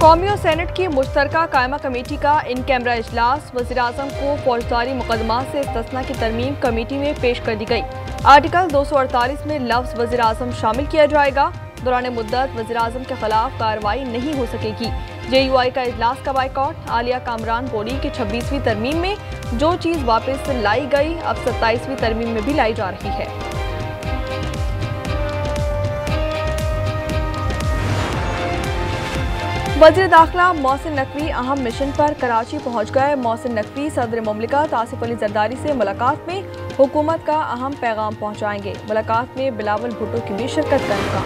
कौमी और सेनेट की मुश्तरका कायमा कमेटी का इन कैमरा इजलास। वज़ीर-ए-आज़म को फौजदारी मुकदमा से इस्तिस्ना की तरमीम कमेटी में पेश कर दी गई। आर्टिकल 248 में लफ्ज़ वज़ीर-ए-आज़म शामिल किया जाएगा। दौरान मुद्दत वज़ीर-ए-आज़म के खिलाफ कार्रवाई नहीं हो सकेगी। JUI का इजलास का बाइकॉट। आलिया कामरान बोली कि 26वीं तरमीम में जो चीज़ वापस लाई गई अब 27वीं तरमीम में भी लाई जा रही है। वज़ीर दाखिला मोहसिन नकवी अहम मिशन पर कराची पहुंच गए। मोहसिन नकवी सदर मुमलिकत आसिफ अली जरदारी से मुलाकात में हुकूमत का अहम पैगाम पहुंचाएंगे। मुलाकात में बिलावल भुट्टो की भी शिरकत का इम्कान।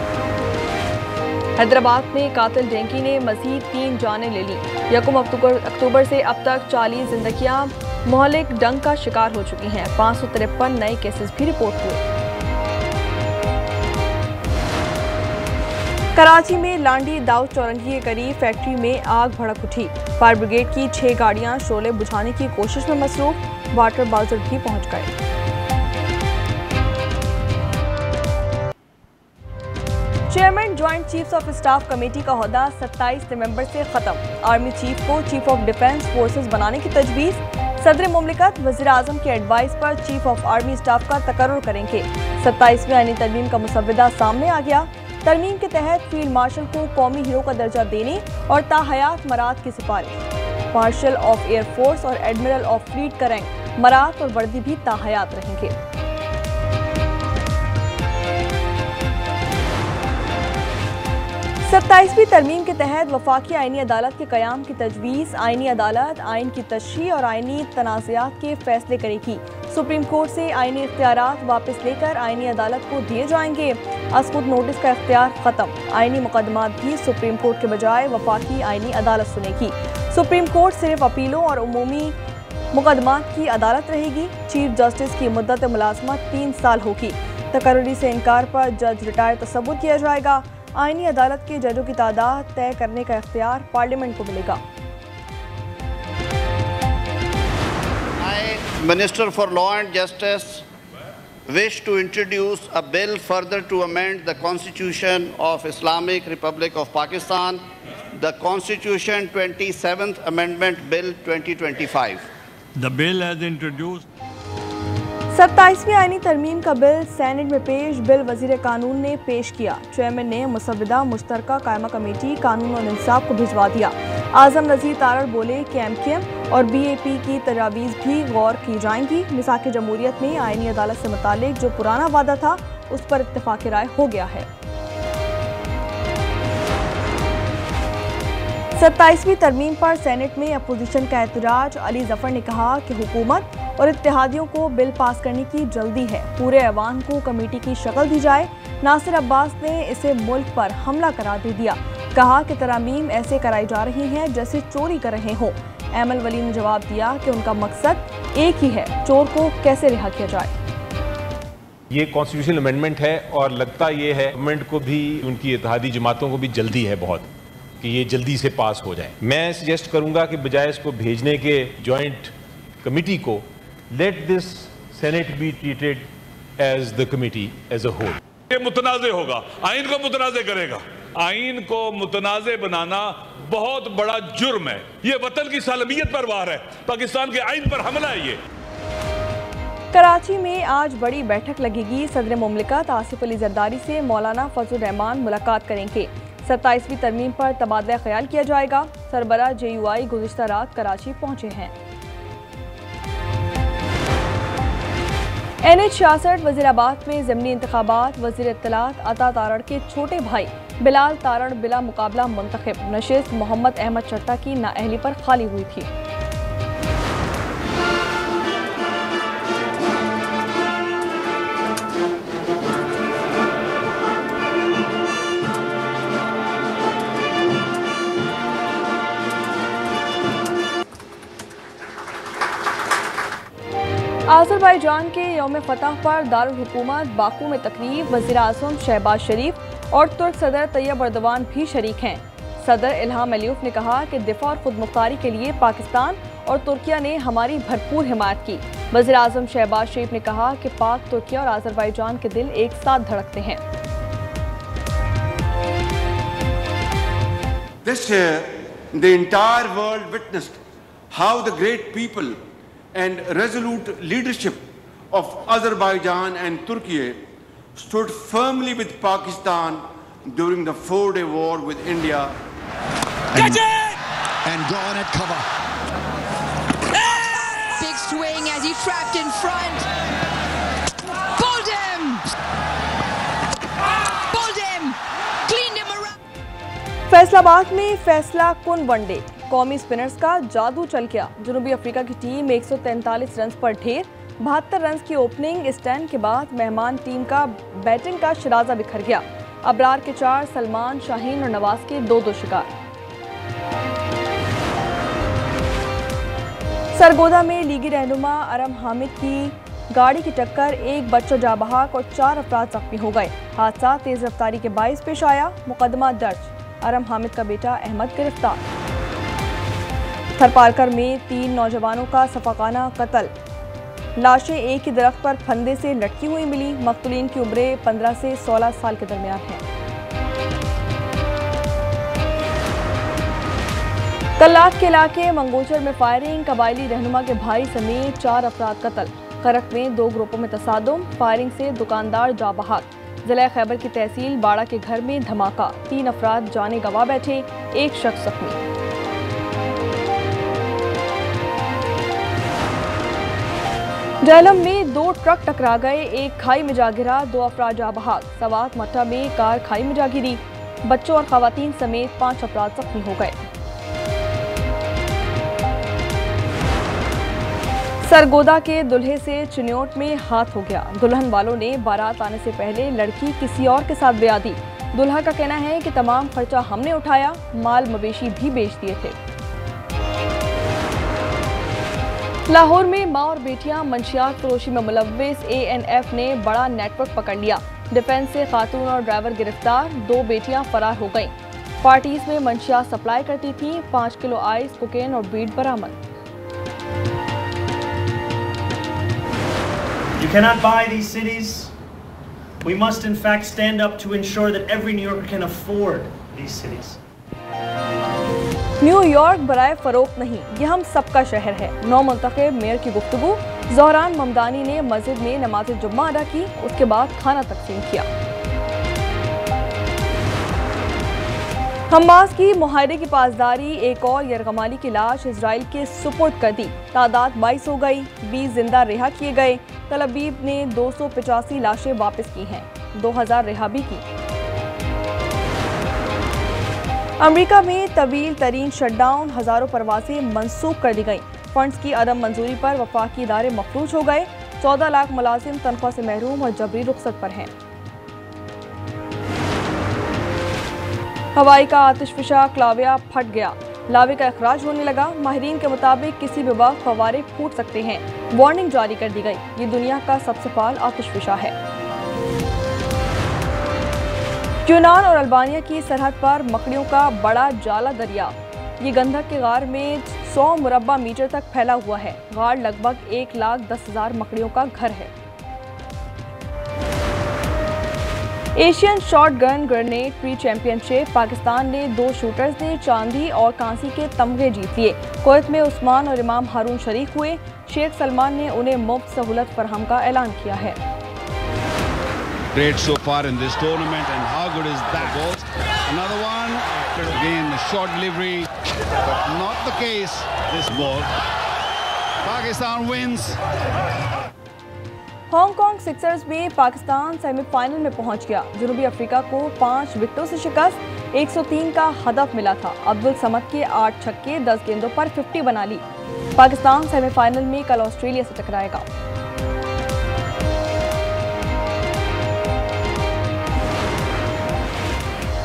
हैदराबाद में कातिल डेंकी ने मजीद 3 जानें ले ली। 1 अक्टूबर से अब तक 40 जिंदगियां मोहलिक डंक का शिकार हो चुकी हैं। 553 नए केसेस भी रिपोर्ट हुए। कराची में लांडी दाऊद चौरंगी के करीब फैक्ट्री में आग भड़क उठी। फायर ब्रिगेड की 6 गाड़ियां शोले बुझाने की कोशिश में मसरूफ। वाटर बाउजर भी पहुंच गए। Chairman joint chiefs of staff committee का ओहदा 27 नवंबर से खत्म। आर्मी चीफ को चीफ ऑफ डिफेंस फोर्सेस बनाने की तजवीज़। सदर मुमलिकत वज़ीर-ए-आज़म के एडवाइस पर चीफ ऑफ आर्मी स्टाफ का तकर्रुर करेंगे। 27वीं आईनी तरमीम का मुसव्वदा सामने आ गया। तरमीम के तहत फील्ड मार्शल को कौमी हीरो का दर्जा देने और ताहयात मराद की सिफारिश। मार्शल ऑफ एयरफोर्स और एडमिरल ऑफ फ्लीट का रैंक, मराद और वर्दी भी ताहयात रहेंगे। सत्ताईसवीं तरमीम के तहत वफाकी आईनी अदालत के क़याम की तजवीज़। आईनी अदालत आइन की तशरीह और आईनी तनाज़ात के फैसले करेगी। सुप्रीम कोर्ट से आईनी इख्तियारात वापस लेकर आईनी अदालत को दिए जाएंगे। अस्कुत नोटिस का इख्तियार खत्म। आईनी मुकदमात भी सुप्रीम कोर्ट के बजाय वफाकी आईनी अदालत सुनेगी। सुप्रीम कोर्ट सिर्फ अपीलों और उमूमी मुकदमात की अदालत रहेगी। चीफ जस्टिस की मुद्दत मुलाजमत 3 साल होगी। तकर्रुरी से इनकार पर जज रिटायर तसव्वुर किया जाएगा। आईनी अदालत के जजों की तादाद तय करने का इख्तियार पार्लियामेंट को मिलेगा। Minister for Law and Justice wish to introduce a bill further to amend the Constitution of Islamic Republic of Pakistan, the Constitution 27th Amendment Bill 2025. The bill has introduced 27वीं आईनी तरमीम का बिल सेनेट में पेश। Bill वजीर कानून ने पेश किया। चेयरमैन ने मुसव्वदा मुश्तरका कायमा कमेटी कानून और इंसाफ को भिजवा दिया। आजम नज़ीर तारड़ बोले कि MKM और BAP की तजावीज़ भी गौर की जाएंगी। मिसाक जमहूरियत में आईनी अदालत से मुतालिक जो पुराना वादा था उस पर इत्तेफाक राय हो गया है। 27वीं तरमीम पर सेनेट में अपोजिशन का एतराज। अली जफर ने कहा कि हुकूमत और इत्तेहादियों को बिल पास करने की जल्दी है। पूरे ऐवान को कमेटी की शक्ल दी जाए। नासिर अब्बास ने इसे मुल्क पर हमला करार दे दिया। कहा कि तरामीम ऐसे कराई जा रही हैं जैसे चोरी कर रहे हों। एमल वली ने जवाब दिया कि उनका मकसद एक ही है, चोर को कैसे रिहा किया जाए। ये कॉन्स्टिट्यूशनल अमेंडमेंट है और लगता ये है गवर्नमेंट को भी, उनकी इत्तेहादी जमातों को भी जल्दी है बहुत कि ये जल्दी से पास हो जाए। मैं सजेस्ट करूंगा कि बजाय इसको भेजने के जॉइंट कमेटी को, let this senate be treated as the committee as a whole. ये मुतनाज़े होगा, आइन को मुतनाज़े करेगा। आइन को मुतनाज़े बनाना बहुत बड़ा जुर्म है। ये वतन की सालमियत पर वार है, पाकिस्तान के आइन पर हमला है। ये कराची में आज बड़ी बैठक लगेगी। सदर मुमलिकत आसिफ अली जरदारी से मौलाना फजल रहमान मुलाकात करेंगे। 27वीं तरमीम पर तबादला ख्याल किया जाएगा। सरबरा JUI गुज़िश्ता रात कराची पहुंचे हैं। NH-66 वज़ीराबाद में ज़मीनी इंतखाबात। वज़ीर इत्तलात अता तारड़ के छोटे भाई बिलाल तारड़ बिला मुकाबला मुंतखब। नशिस्त मोहम्मद अहमद चट्टा की नाअहली पर खाली हुई थी। आज़रबाईजान के यौम फ़तह पर दारुल हुकूमत बाकू में तकरीब। वज़ीर-ए-आज़म शहबाज शरीफ और तुर्क सदर तैयब अर्दवान भी शरीक हैं। सदर इल्हाम अलीफ ने कहा कि दिफा और खुद मुख्तारी के लिए पाकिस्तान और तुर्किया ने हमारी भरपूर हिमायत की। वज़ीर-ए-आज़म शहबाज शरीफ ने कहा कि पाक, तुर्किया और आज़रबाईजान के दिल एक साथ धड़कते हैं। This The entire world witnessed how the great people and resolute leadership of Azerbaijan and Turkey stood firmly with Pakistan during the 4-day war with India. Get it! And gone at cover. Big swing as he trapped in front. Pulled him! Pulled him! Cleaned him around. Faisalabad में फैसला कुन one day, कौमी spinners का जादू चल गया। जनूबी Africa की टीम 143 रन पर ढेर। 72 रन की ओपनिंग स्टैंड के बाद मेहमान टीम का बैटिंग का शिराजा बिखर गया। अबरार के 4, सलमान, शाहीन और नवाज के 2-2 शिकार। सरगोदा में लीगी रहनुमा अरम हामिद की गाड़ी की टक्कर, एक बच्चा जाँ बहक और 4 अफराद जख्मी हो गए। हादसा तेज रफ्तारी के बाइस पेश आया। मुकदमा दर्ज। अरम हामिद का बेटा अहमद गिरफ्तार। थरपारकर में 3 नौजवानों का सफाकाना कत्ल। लाशें एक ही दरख्त पर फंदे से लटकी हुई मिली। मकतूलीन की उम्रें 15 से 16 साल के दरमियान हैं। कल्लात के इलाके मंगोचर में फायरिंग, कबायली रहनुमा के भाई समेत 4 अफराद कत्ल। करक में 2 ग्रुपों में तसादुम, फायरिंग से दुकानदार जाँ बहक। जिला खैबर की तहसील बाड़ा के घर में धमाका, 3 अफराद जाने गंवा बैठे, 1 शख्स जख्मी। झेलम में 2 ट्रक टकरा गए, एक खाई में जा गिरा, 2 अफराद जाँ बहक। सवात मट्टा में कार खाई में जा गिरी, बच्चों और खवातीन समेत 5 अफराद जख्मी हो गए। सरगोदा के दुल्हे से चिन्योट में हाथ हो गया। दुल्हन वालों ने बारात आने से पहले लड़की किसी और के साथ ब्याह दी। दुल्हा का कहना है कि तमाम खर्चा हमने उठाया, माल मवेशी भी बेच दिए थे। लाहौर में मां और बेटियां मंशियात फरोशी में मुलव्विस, ANF ने बड़ा नेटवर्क पकड़ लिया। डिफेंस से खातून और ड्राइवर गिरफ्तार, 2 बेटियां फरार हो गईं। पार्टीज में मंशियात सप्लाई करती थीं, 5 किलो आइस, कोकेन और वीड बरामद। You cannot buy these cities. We must in fact stand up to ensure that every New Yorker can afford these cities. New York बराए फरोख्त नहीं, यह हम सबका शहर है। नौ मुंतखब मेयर की गुफ्तगू। ज़ोहरान ममदानी ने मस्जिद में नमाज जुम्मा अदा की, उसके बाद खाना तकसीम किया। हमास की मुहायरे की पासदारी, एक और यरगमाली की लाश इजराइल के सुपुर्द कर दी। तादाद 22 हो गई, 20 जिंदा रिहा किए गए। तल अबीब ने 285 लाशें वापस की हैं, 2000 रिहा भी की। अमेरिका में तवील तरीन शटडाउन, हजारों परवाजें मंसूख कर दी गईं। फंड्स की अदम मंजूरी पर वफाकी इदारे मफलूज हो गए। 14 लाख मुलाजिम तनख्वाह से महरूम और जबरी रुखसत पर हैं। हवाई का आतिशफिशा क्लाविया फट गया, लावे का अखराज होने लगा। माहिरीन के मुताबिक किसी भी वक्त फवारे फूट सकते हैं, वार्निंग जारी कर दी गई। ये दुनिया का सबसे फाल आतिशफिशा है। यूनान और अल्बानिया की सरहद पर मकड़ियों का बड़ा जाला दरिया। ये गंधक के गार में 100 मुरब्बा मीटर तक फैला हुआ है। गार लगभग 1,10,000 मकड़ियों का घर है। Asian shot gun grenade pre championship, Pakistan ने 2 शूटर्स ने चांदी और कांसी के तमगे जीत लिए। कुवैत में उस्मान और इमाम हारून शरीक हुए। शेख सलमान ने उन्हें मुफ्त सहूलत फराहम का ऐलान किया है। Great so far in this tournament, and how good is that ball? Another one, again the short delivery, but not the case this ball. Pakistan wins. Hong Kong Sixers में पाकिस्तान सेमीफाइनल में पहुंच गया। जनूबी अफ्रीका को 5 विकेटों से शिकस्त, 103 का हदफ मिला था। अब्दुल समद के 8 छक्के 10 गेंदों पर 50 बना ली। पाकिस्तान सेमीफाइनल में कल ऑस्ट्रेलिया से टकराएगा।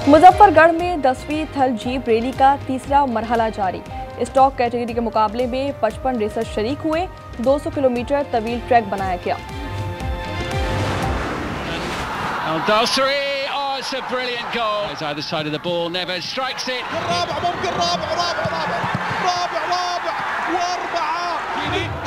मुजफ्फरगढ़ में 10वीं थल जीप रैली का तीसरा मरहला जारी। स्टॉक कैटेगरी के मुकाबले में 55 रेसर शरीक हुए। 200 किलोमीटर तवील ट्रैक बनाया गया। Oh, it's a brilliant goal. It's either side of the ball. Neves strikes it.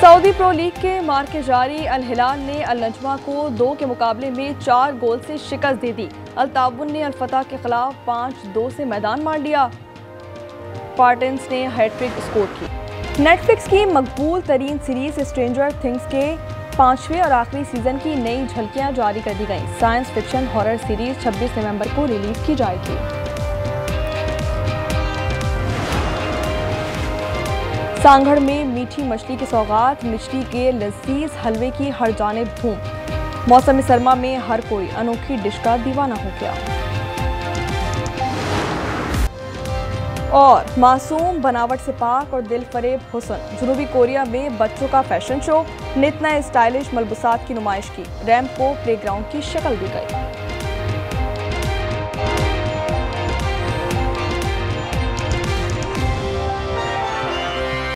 Saudi pro league के मार्के जारी अल हिलाल ने अल नजमा को 2 के मुकाबले में 4 गोल से शिकस्त दे दी। अल ताउन ने अल फतह के खिलाफ 5-2 से मैदान मार लिया। स्पार्टन्स ने हैट्रिक स्कोर की। नेटफ्लिक्स की मकबूल तरीन सीरीज स्ट्रेंजर थिंग्स के 5वें और आखिरी सीजन की नई झलकियां जारी कर दी गईं। साइंस फिक्शन हॉरर सीरीज 26 नवंबर को रिलीज की जाएगी। सांगड़ में मीठी मछली की सौगात, मछली के लजीज हलवे की हर जानिब धूम। मौसम सरमा में हर कोई अनोखी डिश का दीवाना हो गया। और मासूम बनावट से पाक और दिल फरेब हुस्न, जनूबी कोरिया में बच्चों का फैशन शो, नित नए स्टाइलिश मलबूसात की नुमाइश की। रैंप को प्लेग्राउंड की शक्ल दी गई।